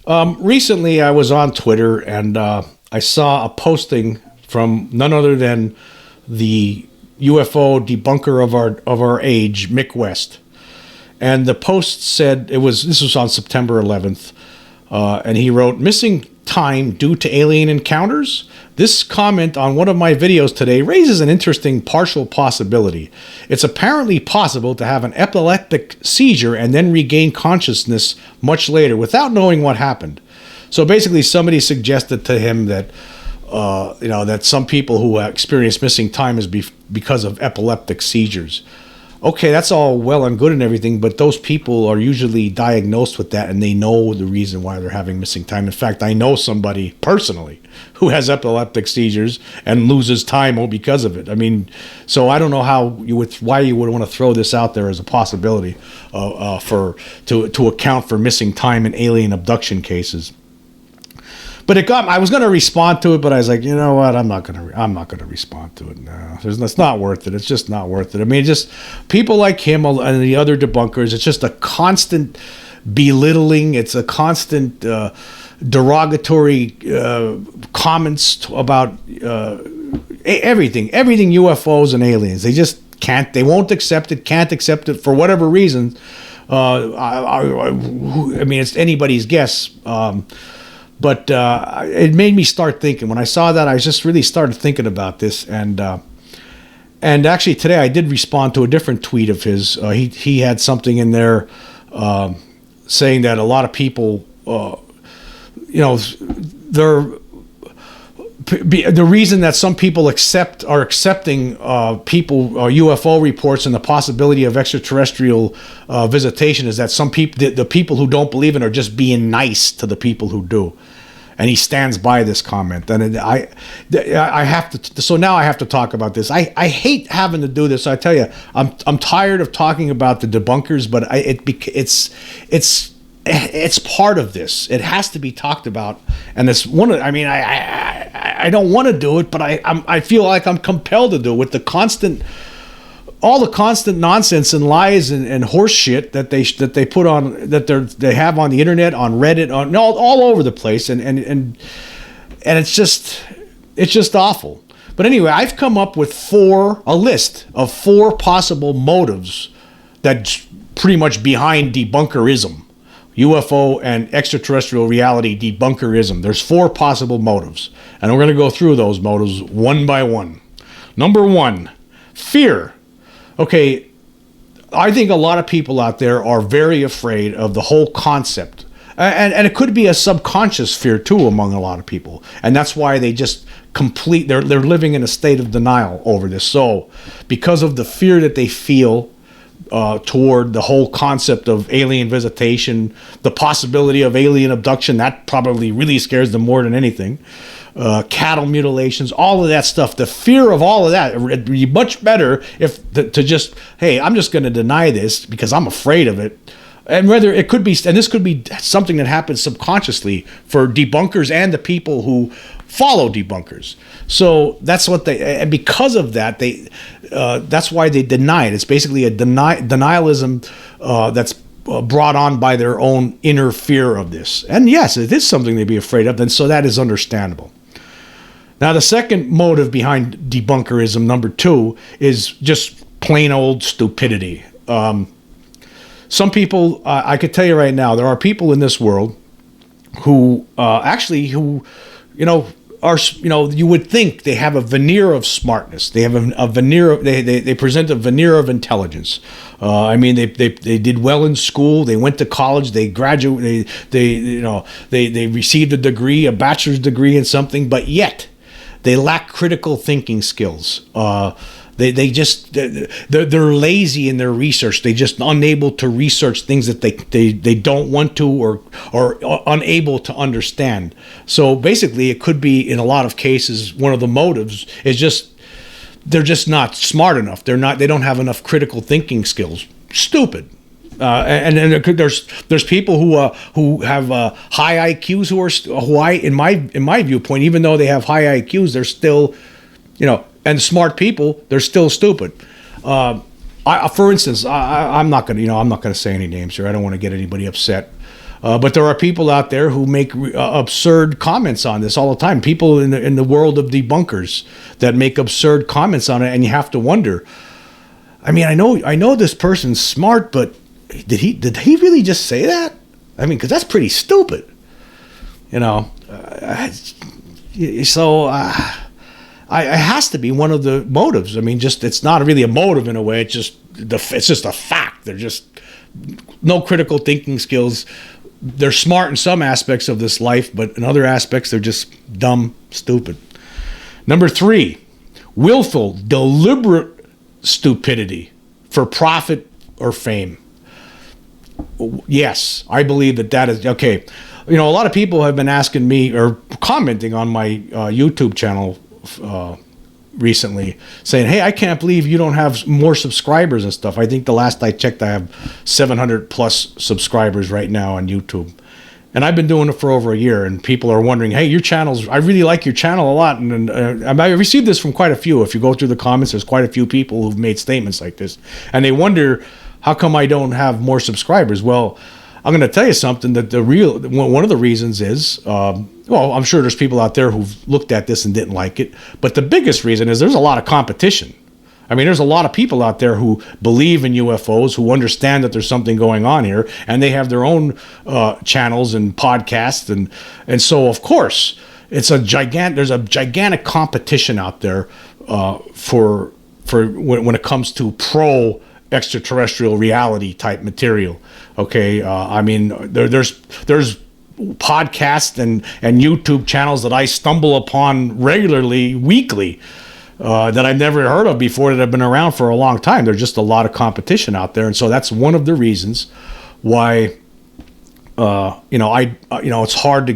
Recently, I was on Twitter and I saw a posting from none other than the UFO debunker of our age, Mick West. And the post said this was on September 11th, and he wrote, "Missing time due to alien encounters? This comment on one of my videos today raises an interesting partial possibility. It's apparently possible to have an epileptic seizure and then regain consciousness much later without knowing what happened." So basically somebody suggested to him that that some people who experience missing time is because of epileptic seizures. Okay, that's all well and good and everything, but those people are usually diagnosed with that and they know the reason why they're having missing time. In fact, I know somebody personally who has epileptic seizures and loses time because of it. I mean, so I don't know why you would want to throw this out there as a possibility to account for missing time in alien abduction cases. But I was going to respond to it, but I was like, you know what? I'm not going to respond to it. No, it's not worth it. It's just not worth it. I mean, just people like him and the other debunkers. It's just a constant belittling. It's a constant derogatory comments about everything UFOs and aliens. They just can't. They won't accept it. Can't accept it for whatever reason. I mean, it's anybody's guess. But it made me start thinking. When I saw that, I just really started thinking about this. And actually today I did respond to a different tweet of his. He had something in there saying that a lot of people, the reason that some people are accepting UFO reports and the possibility of extraterrestrial visitation is that some people, the people who don't believe in, are just being nice to the people who do. And he stands by this comment. And I have to. So now I have to talk about this. I hate having to do this. I tell you, I'm tired of talking about the debunkers, but it's part of this. It has to be talked about, and it's one of. I mean, I don't want to do it, but I feel like I'm compelled to do it with all the constant nonsense and lies and horse shit that they put on they have on the internet, on Reddit, on all over the place, and it's just awful. But anyway, I've come up with a list of 4 possible motives that's pretty much behind debunkerism. UFO and extraterrestrial reality debunkerism. There's 4 possible motives, and we're going to go through those motives one by one. Number 1, fear. Okay, I think a lot of people out there are very afraid of the whole concept, and it could be a subconscious fear too among a lot of people, and that's why they just they're living in a state of denial over this. So, because of the fear that they feel toward the whole concept of alien visitation, the possibility of alien abduction, that probably really scares them more than anything. Cattle mutilations, all of that stuff, the fear of all of that. It'd be much better if to just, hey, I'm just going to deny this because I'm afraid of it. And whether it could be, and this could be something that happens subconsciously for debunkers and the people who follow debunkers. So that's what and because of that, that's why they deny it. It's basically a denialism that's brought on by their own inner fear of this. And yes, it is something to be afraid of, and so that is understandable. Now, the second motive behind debunkerism, number 2, is just plain old stupidity. Some people, I could tell you right now, there are people in this world who you would think they have a veneer of smartness. They have a veneer. They present a veneer of intelligence. I mean, they did well in school. They went to college. They graduated. They received a degree, a bachelor's degree in something, but yet they lack critical thinking skills. They're lazy in their research. They're just unable to research things that they don't want to or unable to understand. So basically, it could be, in a lot of cases, one of the motives is just they're just not smart enough. They don't have enough critical thinking skills. Stupid. And there's people who have high IQs who in my viewpoint, even though they have high IQs, they're still, and smart people, they're still stupid. For instance, I'm not going to say any names here. I don't want to get anybody upset. But there are people out there who make absurd comments on this all the time. People in the world of debunkers that make absurd comments on it, and you have to wonder. I mean, I know this person's smart, but did he really just say that? I mean, because that's pretty stupid, you know. It has to be one of the motives. I mean, just it's not really a motive in a way. It's just a fact. They're just no critical thinking skills. They're smart in some aspects of this life, but in other aspects, they're just dumb, stupid. Number 3, willful, deliberate stupidity for profit or fame. Yes, I believe that is okay. You know, a lot of people have been asking me or commenting on my YouTube channel recently, saying, "Hey, I can't believe you don't have more subscribers and stuff." I think the last I checked, I have 700 plus subscribers right now on YouTube, and I've been doing it for over a year. And people are wondering, "Hey, your channel's, I really like your channel a lot." And I received this from quite a few. If you go through the comments, there's quite a few people who've made statements like this, and they wonder, how come I don't have more subscribers? Well, I'm going to tell you something, that one of the reasons is, well, I'm sure there's people out there who've looked at this and didn't like it, but the biggest reason is there's a lot of competition. I mean, there's a lot of people out there who believe in UFOs, who understand that there's something going on here, and they have their own channels and podcasts, and so of course there's a gigantic competition out there for when it comes to pro extraterrestrial reality type material. Okay, I mean, there's podcasts and YouTube channels that I stumble upon regularly, weekly, that I've never heard of before, that have been around for a long time. There's just a lot of competition out there, and so that's one of the reasons why it's hard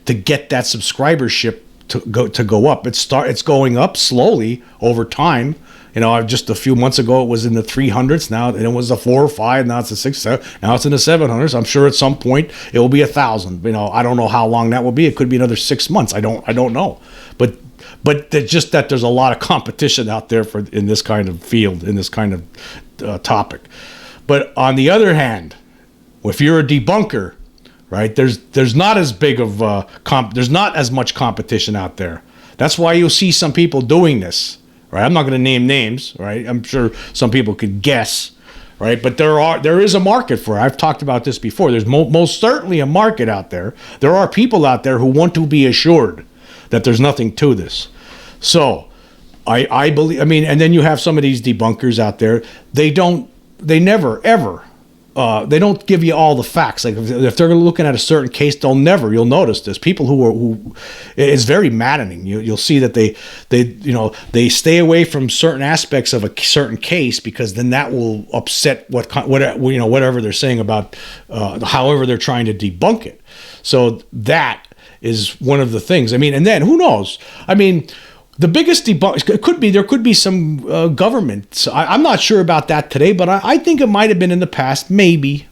to get that subscribership to go up. It's going up slowly over time. You know, just a few months ago, it was in the 300s. Now it was a 4 or 5. Now it's a 6, 7. Now it's in the 700s. I'm sure at some point it will be 1,000. You know, I don't know how long that will be. It could be another 6 months. I don't know. But just that there's a lot of competition out there in this kind of field, in this kind of topic. But on the other hand, if you're a debunker, right, there's not as big of there's not as much competition out there. That's why you'll see some people doing this. Right? I'm not going to name names, right? I'm sure some people could guess, right? But there is a market for it. I've talked about this before. There's most certainly a market out there. There are people out there who want to be assured that there's nothing to this. So I believe, I mean, and then you have some of these debunkers out there. They never ever. They don't give you all the facts. Like if they're looking at a certain case, you'll notice this. People who it's very maddening. You'll see that they stay away from certain aspects of a certain case, because then that will upset whatever they're saying about however they're trying to debunk it. So that is one of the things. I mean, and then who knows? I mean, the biggest debunk there could be some government. I'm not sure about that today, but I think it might have been in the past, maybe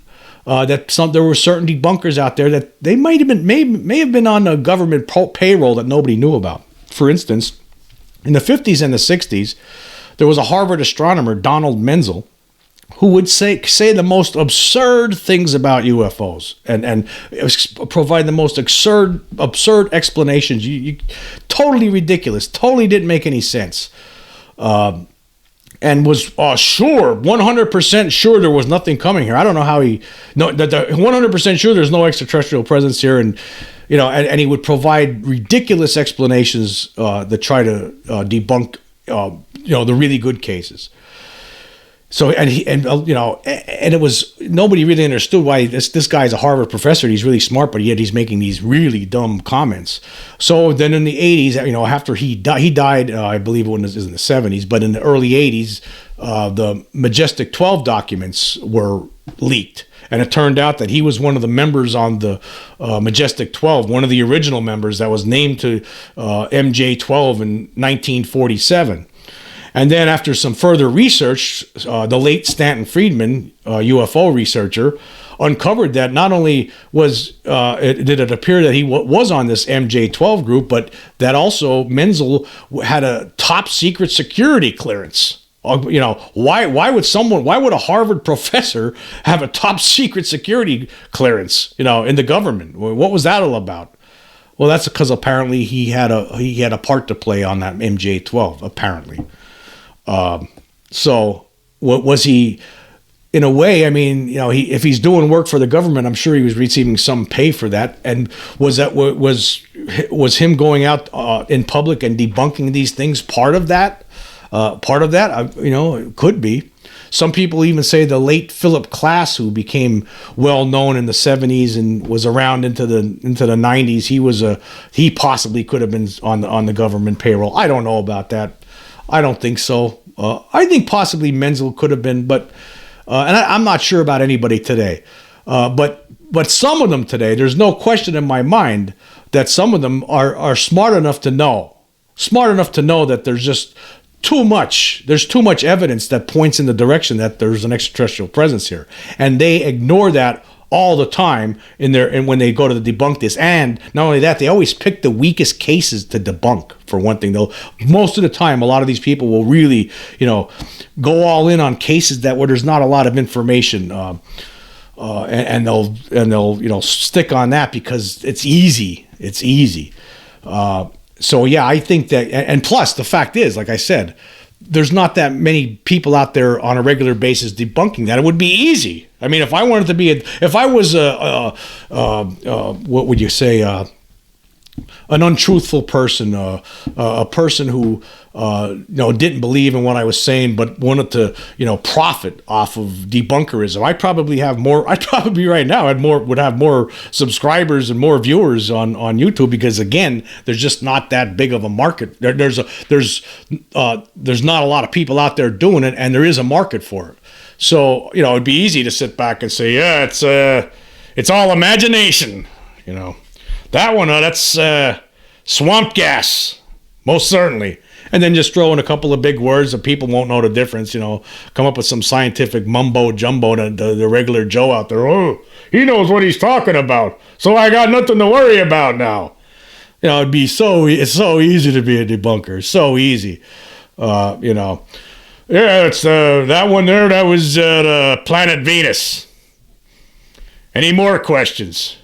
there were certain debunkers out there that they may have been on a government payroll that nobody knew about. For instance, in the 50s and the 60s, there was a Harvard astronomer, Donald Menzel, who would say the most absurd things about UFOs and provide the most absurd explanations. You totally ridiculous, totally didn't make any sense, and was sure, 100% sure there was nothing coming here. I don't know how 100% sure there's no extraterrestrial presence here, and and he would provide ridiculous explanations that try to debunk the really good cases. So and it was, nobody really understood why this guy's a Harvard professor. He's really smart, but yet he's making these really dumb comments. So then in the 80s, after he died, I believe it was in the 70s, but in the early 80s, the Majestic 12 documents were leaked. And it turned out that he was one of the members on the Majestic 12, one of the original members that was named to MJ12 in 1947. And then after some further research, the late Stanton Friedman, UFO researcher, uncovered that not only did it appear that he was on this MJ12 group, but that also Menzel had a top secret security clearance. Why would a Harvard professor have a top secret security clearance, in the government? What was that all about? Well, that's because apparently he had a part to play on that MJ-12, apparently. So what was he? In a way, I mean, if he's doing work for the government, I'm sure he was receiving some pay for that. And was him going out in public and debunking these things part of that? It could be. Some people even say the late Philip Klass, who became well known in the 70s and was around into the 90s, he possibly could have been on the government payroll. I don't know about that. I don't think so. I think possibly Menzel could have been, but. And I'm not sure about anybody today, but some of them today, there's no question in my mind that some of them are smart enough to know that there's just too much evidence that points in the direction that there's an extraterrestrial presence here, and they ignore that all the time and when they go to debunk this. And not only that, they always pick the weakest cases to debunk. For one thing, though, most of the time, a lot of these people will really, go all in on cases where there's not a lot of information, and they'll stick on that because it's easy. It's easy. So yeah, I think that, and plus the fact is, like I said, there's not that many people out there on a regular basis debunking that. It would be easy. I mean, if I wanted to be, if I was what would you say, an untruthful person, a person who didn't believe in what I was saying, but wanted to profit off of debunkerism, I'd probably right now would have more subscribers and more viewers on YouTube, because again, there's just not that big of a market. There's not a lot of people out there doing it, and there is a market for it. So it'd be easy to sit back and say, yeah, it's all imagination. That one, that's swamp gas, most certainly. And then just throw in a couple of big words that people won't know the difference, come up with some scientific mumbo jumbo to the regular Joe out there. Oh, he knows what he's talking about, so I got nothing to worry about now. It's so easy to be a debunker, so easy. Yeah, it's that one there, that was the planet Venus. Any more questions?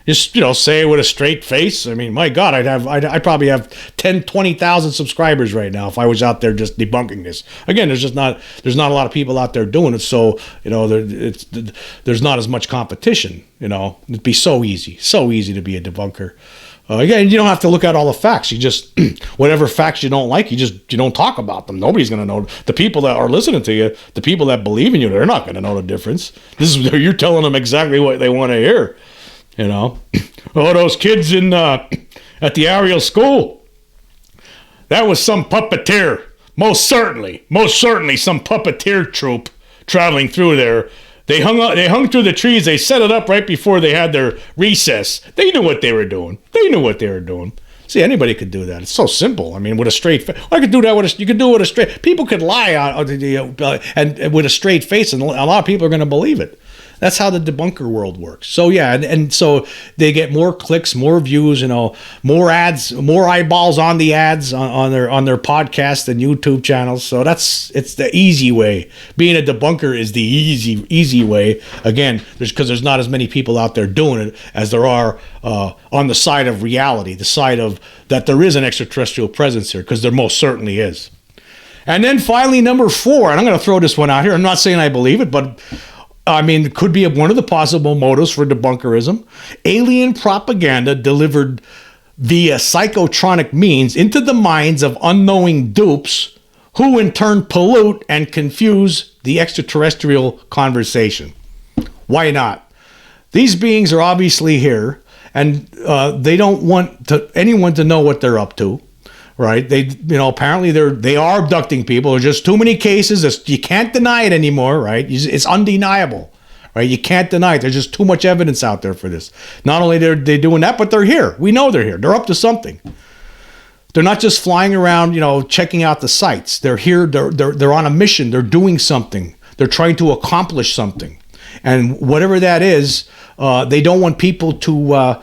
Just, say it with a straight face. I mean, my God, I'd probably have 10, 20,000 subscribers right now if I was out there just debunking this. Again, there's not a lot of people out there doing it, so there's not as much competition. It'd be so easy to be a debunker. Again, you don't have to look at all the facts. You just whatever facts you don't like, you don't talk about them. Nobody's going to know. The people that are listening to you, the people that believe in you, they're not going to know the difference. You're telling them exactly what they want to hear. Oh, those kids at the Ariel school, that was some puppeteer. Most certainly some puppeteer troupe traveling through there. They hung through the trees. They set it up right before they had their recess. They knew what they were doing. See, anybody could do that. It's so simple. I mean, with a straight face. I could do that you could do it with a straight. People could lie and with a straight face, and a lot of people are going to believe it. That's how the debunker world works. So yeah, and so they get more clicks, more views, more ads, more eyeballs on the ads on their podcast and YouTube channels. So it's the easy way. Being a debunker is the easy way. Again, because there's not as many people out there doing it as there are on the side of reality, the side of that there is an extraterrestrial presence here, because there most certainly is. And then finally, number 4, and I'm going to throw this one out here. I'm not saying I believe it, but I mean, it could be one of the possible motives for debunkerism. Alien propaganda delivered via psychotronic means into the minds of unknowing dupes, who in turn pollute and confuse the extraterrestrial conversation. Why not? These beings are obviously here, and they don't want anyone to know what they're up to. Right? Apparently they are abducting people. There's just too many cases. You can't deny it anymore, right? It's undeniable, right? You can't deny it. There's just too much evidence out there for this. Not only are they doing that, but they're here. We know they're here. They're up to something. They're not just flying around, checking out the sites. They're here. They're on a mission. They're doing something. They're trying to accomplish something. And whatever that is, they don't want people to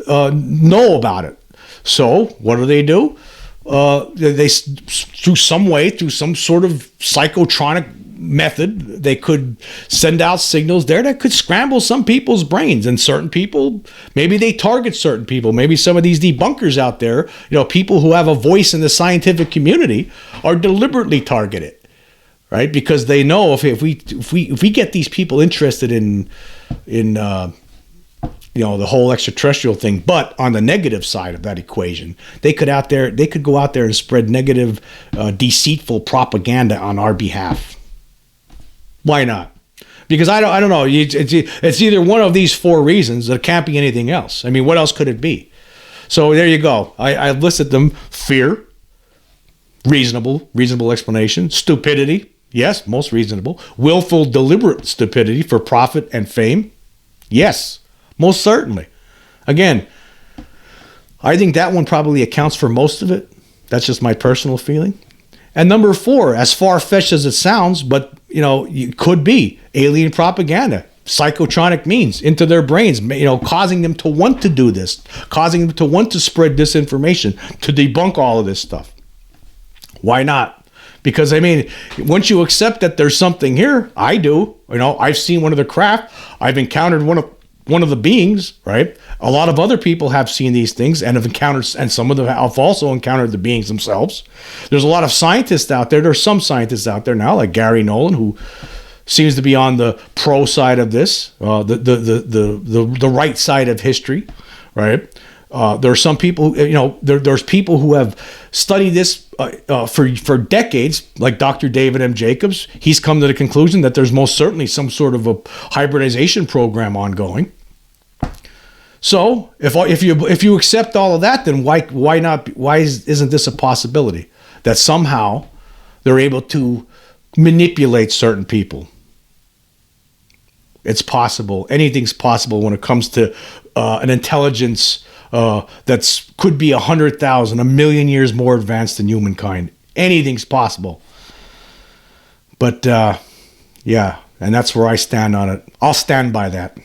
know about it. So what do? they through some way, through some sort of psychotronic method, they could send out signals there that could scramble some people's brains. And certain people, maybe they target certain people. Maybe some of these debunkers out there, people who have a voice in the scientific community, are deliberately targeted, right? Because they know if we get these people interested in the whole extraterrestrial thing, but on the negative side of that equation, they could go out there and spread negative, deceitful propaganda on our behalf. Why not? Because I don't know. It's either one of these four reasons. It can't be anything else. I mean, what else could it be? So there you go. I listed them: fear, reasonable explanation; stupidity, yes, most reasonable; willful, deliberate stupidity for profit and fame, yes, most certainly. Again, I think that one probably accounts for most of it. That's just my personal feeling. And number four, as far-fetched as it sounds, but it could be alien propaganda, psychotronic means into their brains, causing them to want to do this, causing them to want to spread disinformation, to debunk all of this stuff. Why not? Because once you accept that there's something here, I do. I've seen one of the craft. I've encountered one of the beings, right? A lot of other people have seen these things and have encountered, and some of them have also encountered the beings themselves. There's a lot of scientists out there. There's some scientists out there now, like Gary Nolan, who seems to be on the pro side of this, the right side of history, right? There are some people, there's people who have studied this for decades, like Dr. David M. Jacobs. He's come to the conclusion that there's most certainly some sort of a hybridization program ongoing. So if you accept all of that, then why not? Why isn't this a possibility that somehow they're able to manipulate certain people? It's possible. Anything's possible when it comes to an intelligence that's could be 100,000, 1,000,000 years more advanced than humankind. Anything's possible. But yeah, and that's where I stand on it. I'll stand by that.